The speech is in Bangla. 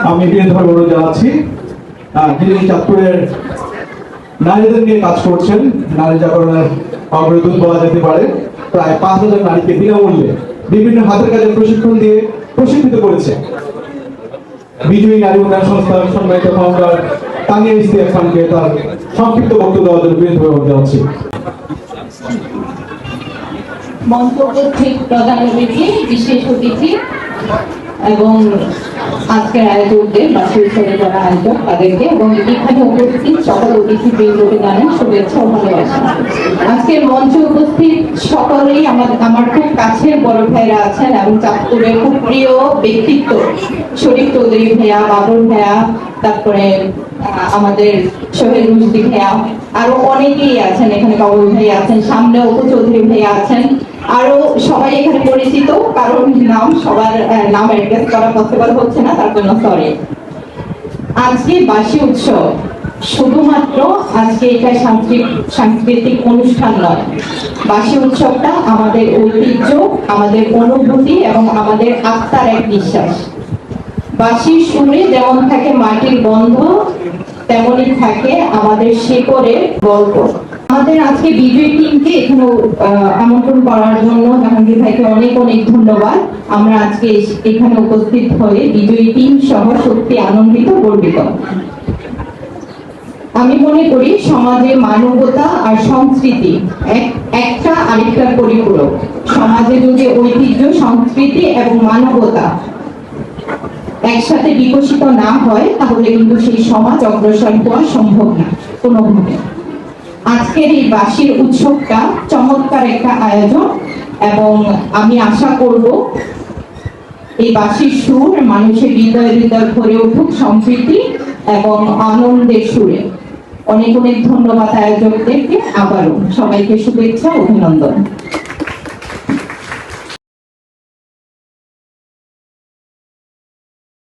আমি বিনীতভাবে অনুরোধ জানাচ্ছি যিনি চাঁদপুরের নারীদের নিয়ে কাজ করছেন, নারী জাগরণের অগ্রদূত বলা যেতে পারে। প্রায় 5,000 নারীকে বিনামূল্যে বিভিন্ন হাতের কাজের প্রশিক্ষণ দিয়ে প্রশিক্ষিত করেছে। বিজয়ী নারী উন্নয়ন সংস্থার সম্মানিত ফাউন্ডার তানিয়া ইশতিয়াক খানকে তার সংক্ষিপ্ত বক্তব্য দেওয়ার জন্য বিনীতভাবে অনুরোধ জানাচ্ছি। মঞ্চ উপস্থিত প্রধান অতিথি, বিশেষ অতিথি এবং আজকের আয়োজকদের বাসী উৎসবে যারা আয়োজক তাদেরকে এবং এখানে উপস্থিত সকল অতিথি বৃন্দকে জানাই শুভেচ্ছা ও ভালোবাসা। আজকের মঞ্চে উপস্থিত সকলেই আমার খুব কাছের বড় ভাইরা আছেন এবং চাঁদপুরের খুব প্রিয় ব্যক্তিত্ব শরীফ চৌধুরী ভাইয়া, বাবুল ভাইয়া, তারপরে আমাদের সোহেল মুশফিক ভাইয়া, আরো অনেকেই আছেন এখানে, বাবুল ভাইয়া আছেন, সামনে অপু চৌধুরী ভাইয়া আছেন, আরো সবাই এখানে পরিচিত, কারণ নাম সবার নাম অ্যাড্রেস করা পসিবল হচ্ছে না, তার জন্য সরি। আজকে বাসী উৎসব শুধুমাত্র আজকে এটা সাংস্কৃতিক অনুষ্ঠান নয়। বাসী উৎসবটা আমাদের ঐতিহ্য, আমাদের অনুভূতি এবং আমাদের আত্মার এক বিশ্বাস। বাঁশির সুরে যেমন থাকে মাটির গন্ধ, তেমনি থাকে আমাদের শেকড়ের গল্প। আমাদের আজকে বিজয়ী টিমকে এখানে আমন্ত্রণ করার জন্য জাহাঙ্গীর ভাইকে অনেক অনেক ধন্যবাদ। আমরা আজকে এখানে উপস্থিত হয়ে বিজয়ী টিম সহ সত্যি আনন্দিত, গর্বিত। আমি মনে করি সমাজে মানবতা আর সংস্কৃতি একটা আরেকটার পরিপূরক। সমাজে যদি ঐতিহ্য, সংস্কৃতি এবং মানবতা একসাথে বিকশিত না হয় তাহলে কিন্তু সেই সমাজ অগ্রসর হওয়া সম্ভব না কোনোভাবে। আজকের এই বাঁশির উৎসবটা চমৎকার একটা আয়োজন এবং আমি আশা করব এই বাঁশির সুর মানুষের হৃদয় হৃদয় ভরে উঠুক সম্প্রীতি এবং আনন্দের সুরে। অনেক অনেক ধন্যবাদ আয়োজকদেরকে, আবারও সবাইকে শুভেচ্ছা, অভিনন্দন।